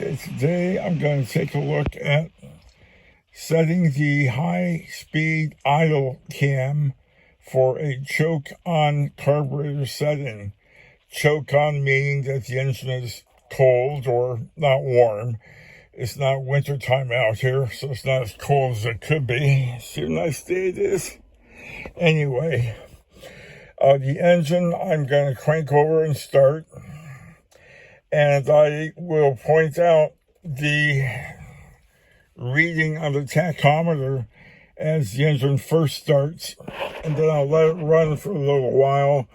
Okay, today I'm going to take a look at setting the high-speed idle cam for a choke-on carburetor setting. Choke-on meaning that the engine is cold or not warm. It's not winter time out here, so it's not as cold as it could be. See how nice day it is? Anyway, the engine I'm going to crank over and start. And I will point out the reading on the tachometer as the engine first starts. And then I'll let it run for a little while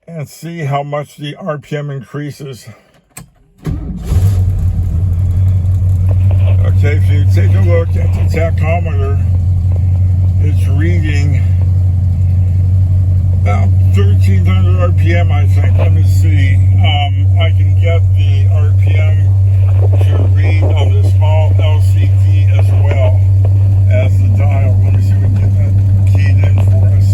and see how much the RPM increases. Okay, if you take a look at the tachometer, it's reading about 1,300 RPM, I think. Let me see. I can get the RPM to read on the small LCD as well as the dial. Let me see if we can get that keyed in for us.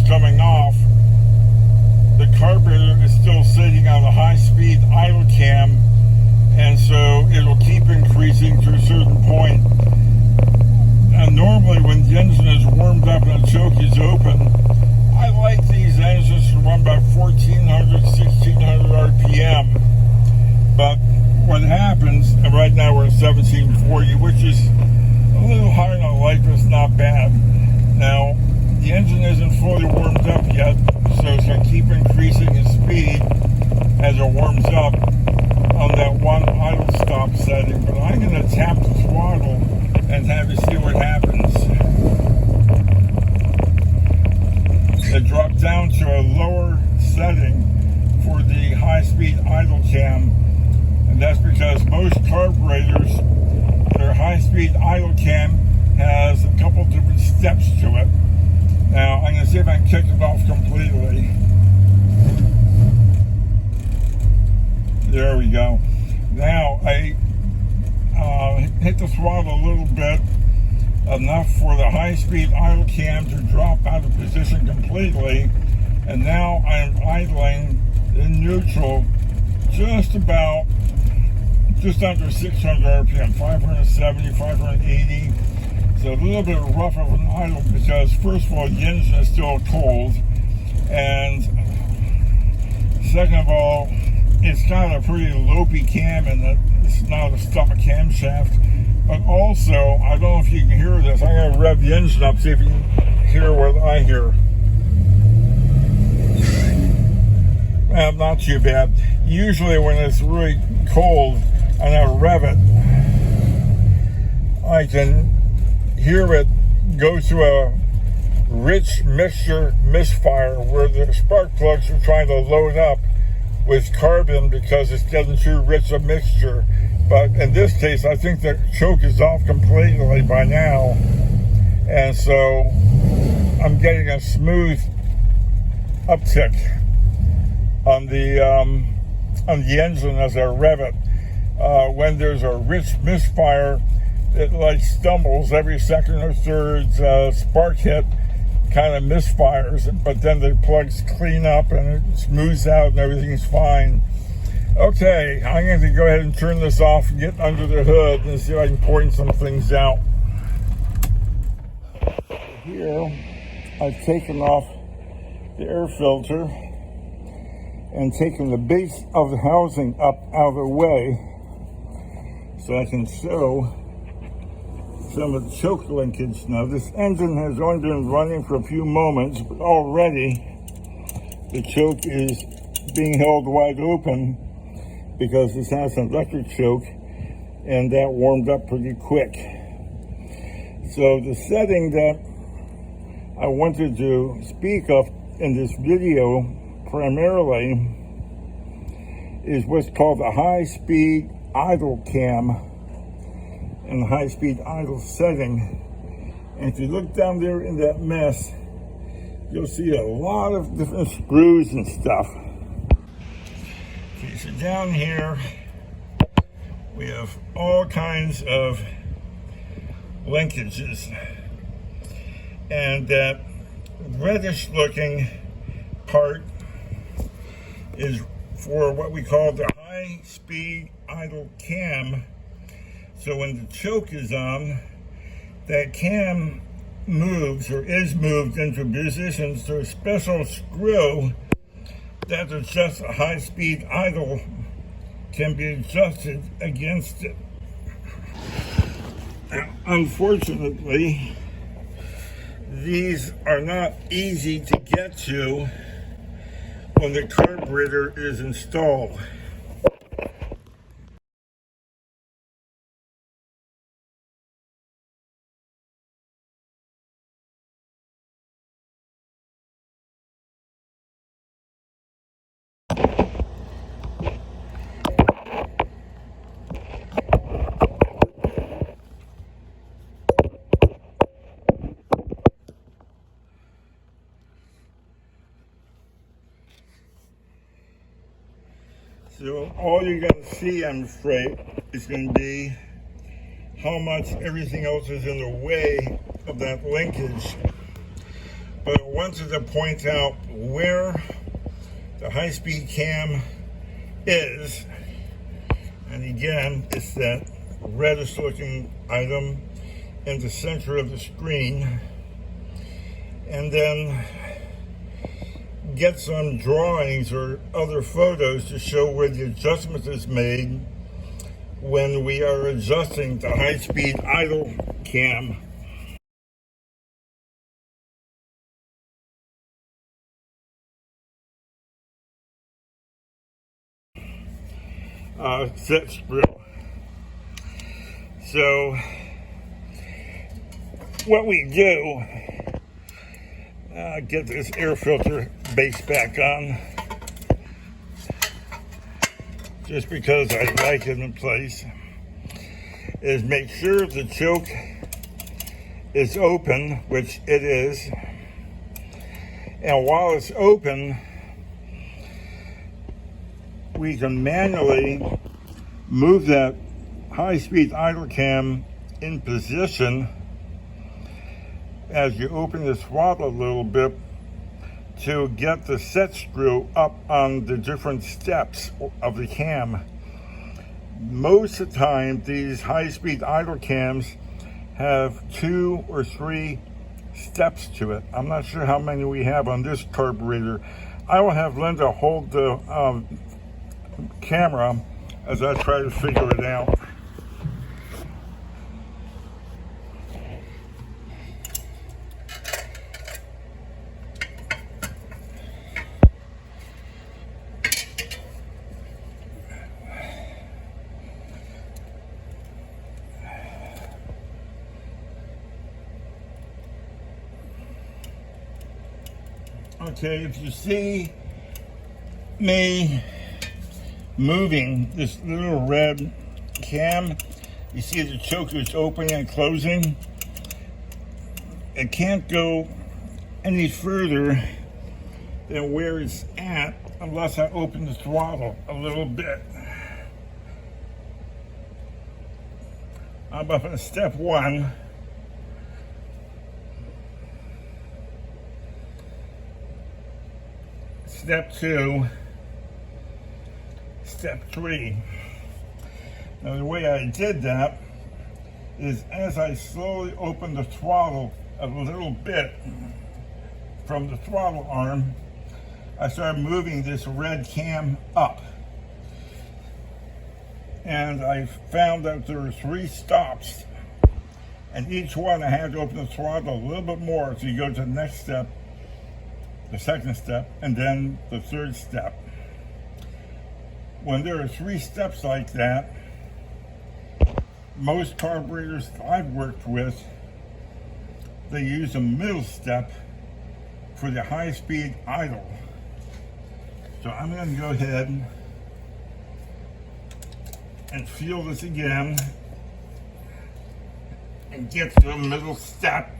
Coming off, the carburetor is still sitting on a high-speed idle cam, and so it'll keep increasing to a certain point. And normally when the engine is warmed up and the choke is open, I like these engines to run about 1,400, 1,600 RPM. But what happens, and right now we're at 1,740, which is a little higher than I like, but it's not bad. Now, the engine isn't fully warmed up yet, so it's going to keep increasing its speed as it warms up on that one idle stop setting. But I'm going to tap the throttle and have you see what happens. It dropped down to a lower setting for the high-speed idle cam, and that's because most carburetors, their high-speed idle cam has a couple different steps to it. Now, I'm going to see if I can kick it off completely. There we go. Now, I hit the throttle a little bit, enough for the high-speed idle cam to drop out of position completely. And now I'm idling in neutral just under 600 RPM, 570, 580. So a little bit rough of an idle because, first of all, the engine is still cold, and second of all, it's got a pretty lopey cam in it. It's not a stock camshaft. But also, I don't know if you can hear this. I'm going to rev the engine up, see if you can hear what I hear. Well, not too bad. Usually when it's really cold and I rev it, I can hear it go through a rich mixture misfire where the spark plugs are trying to load up with carbon because it's getting too rich a mixture. But in this case, I think the choke is off completely by now, and so I'm getting a smooth uptick on the engine as I rev it. When there's a rich misfire, it like stumbles every second or third spark hit, kind of misfires, but then the plugs clean up and it smooths out and everything's fine. Okay, I'm going to go ahead and turn this off and get under the hood and see if I can point some things out. Here, I've taken off the air filter and taken the base of the housing up out of the way so I can show some of the choke linkage. Now, this engine has only been running for a few moments, but already the choke is being held wide open because this has an electric choke, and that warmed up pretty quick. So the setting that I wanted to speak of in this video primarily is what's called the high-speed idle cam and the high-speed idle setting. And if you look down there in that mess, you'll see a lot of different screws and stuff. Okay, so down here we have all kinds of linkages, and that reddish looking part is for what we call the high speed idle cam. So when the choke is on, that cam moves or is moved into position through a special screw that adjusts a high speed idle, can be adjusted against it. Now, unfortunately, these are not easy to get to when the carburetor is installed. So all you're going to see, I'm afraid, is going to be how much everything else is in the way of that linkage. But I wanted to point out where the high-speed cam is. And again, it's that reddish-looking item in the center of the screen. And then get some drawings or other photos to show where the adjustment is made when we are adjusting the high-speed idle cam. Set screw. So what we do, get this air filter base back on, just because I like it in place, is make sure the choke is open, which it is, and while it's open, we can manually move that high-speed idle cam in position as you open the throttle a little bit to get the set screw up on the different steps of the cam. Most of the time, these high-speed idle cams have 2 or 3 steps to it. I'm not sure how many we have on this carburetor. I will have Linda hold the camera as I try to figure it out. Okay, if you see me moving this little red cam, you see the choker is opening and closing. It can't go any further than where it's at unless I open the throttle a little bit. I'm up in step 1. Step 2, step 3. Now the way I did that is as I slowly opened the throttle a little bit from the throttle arm, I started moving this red cam up. And I found that there were 3 stops, and each one I had to open the throttle a little bit more so you go to the next step, the second step, and then the third step. When there are 3 steps like that, most carburetors I've worked with, they use a middle step for the high-speed idle. So I'm going to go ahead and feel this again and get to the middle step.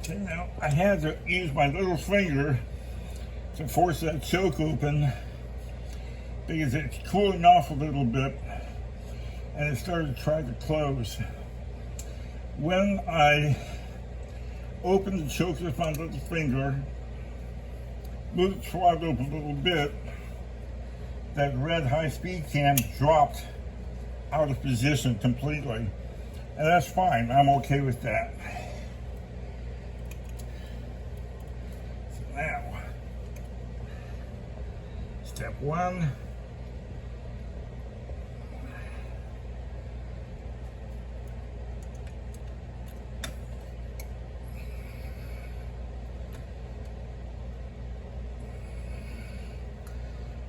Okay, now I had to use my little finger to force that choke open because it's cooling off a little bit and it started to try to close. When I opened the choke with my little finger, moved the throttle up a little bit, that red high-speed cam dropped out of position completely. And that's fine, I'm okay with that. So now, step one.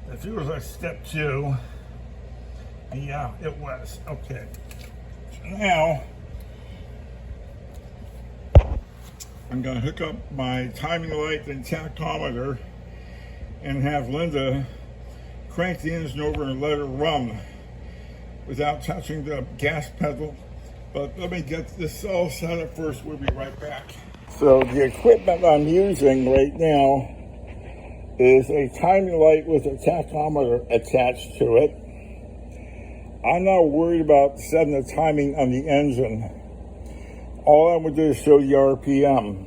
That feels like step two. Yeah, it was. Okay. So now, I'm going to hook up my timing light and tachometer and have Linda crank the engine over and let her run without touching the gas pedal. But let me get this all set up first. We'll be right back. So the equipment I'm using right now is a timing light with a tachometer attached to it. I'm not worried about setting the timing on the engine. All I'm going to do is show the RPM.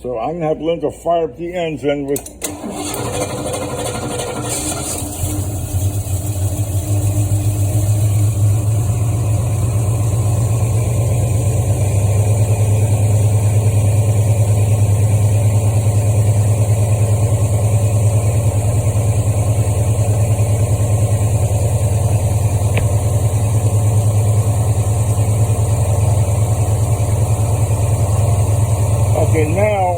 So I'm going to have Linda fire up the engine with... Okay, now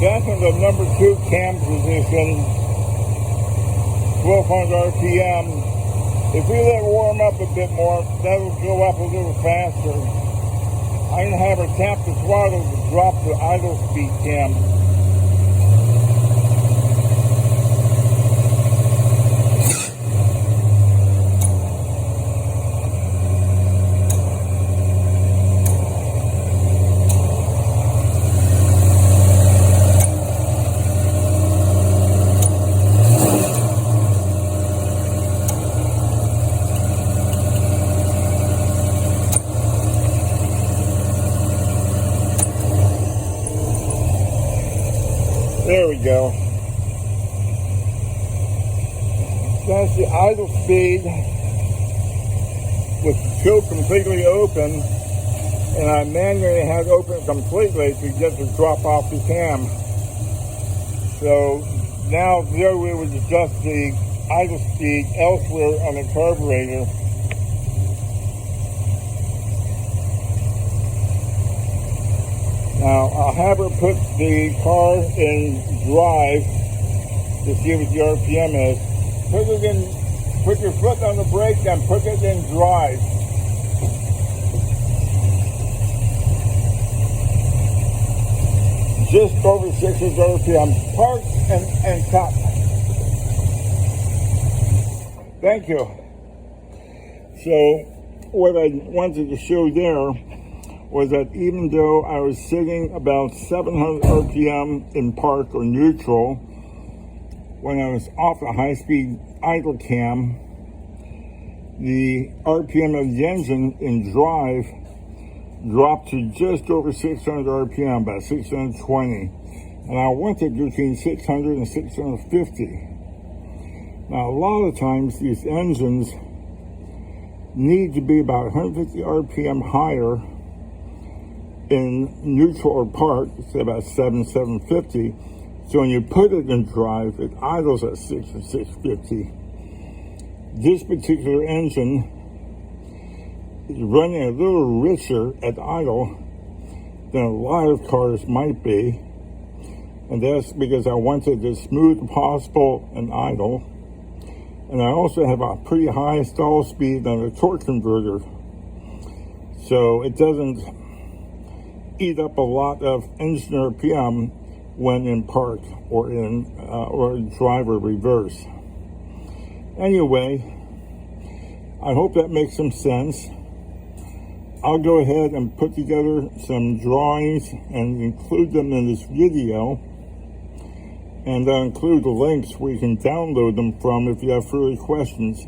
that's in the number 2 cam position, 1200 RPM. If we let it warm up a bit more, that'll go up a little faster. I'm going to have her tap the throttle to drop the idle speed cam. There we go. That's the idle speed with the choke completely open, and I manually had it open completely to get the drop off the cam. So now there we would adjust the idle speed elsewhere on the carburetor. Now, I'll have her put the car in drive to see what the RPM is. Put your foot on the brake and put it in drive. Just over 600 RPM. Park and cut. Thank you. So, what I wanted to show there was that even though I was sitting about 700 RPM in park or neutral, when I was off the high-speed idle cam, the RPM of the engine in drive dropped to just over 600 RPM, about 620. And I wanted between 600 and 650. Now, a lot of times these engines need to be about 150 RPM higher in neutral or park, say about 750. So when you put it in drive, it idles at 6 or 650. This particular engine is running a little richer at idle than a lot of cars might be. And that's because I wanted it as smooth as possible in idle. And I also have a pretty high stall speed on the torque converter, so it doesn't eat up a lot of engine RPM when in park or in drive or reverse. Anyway, I hope that makes some sense. I'll go ahead and put together some drawings and include them in this video. And I'll include the links where you can download them from if you have further questions.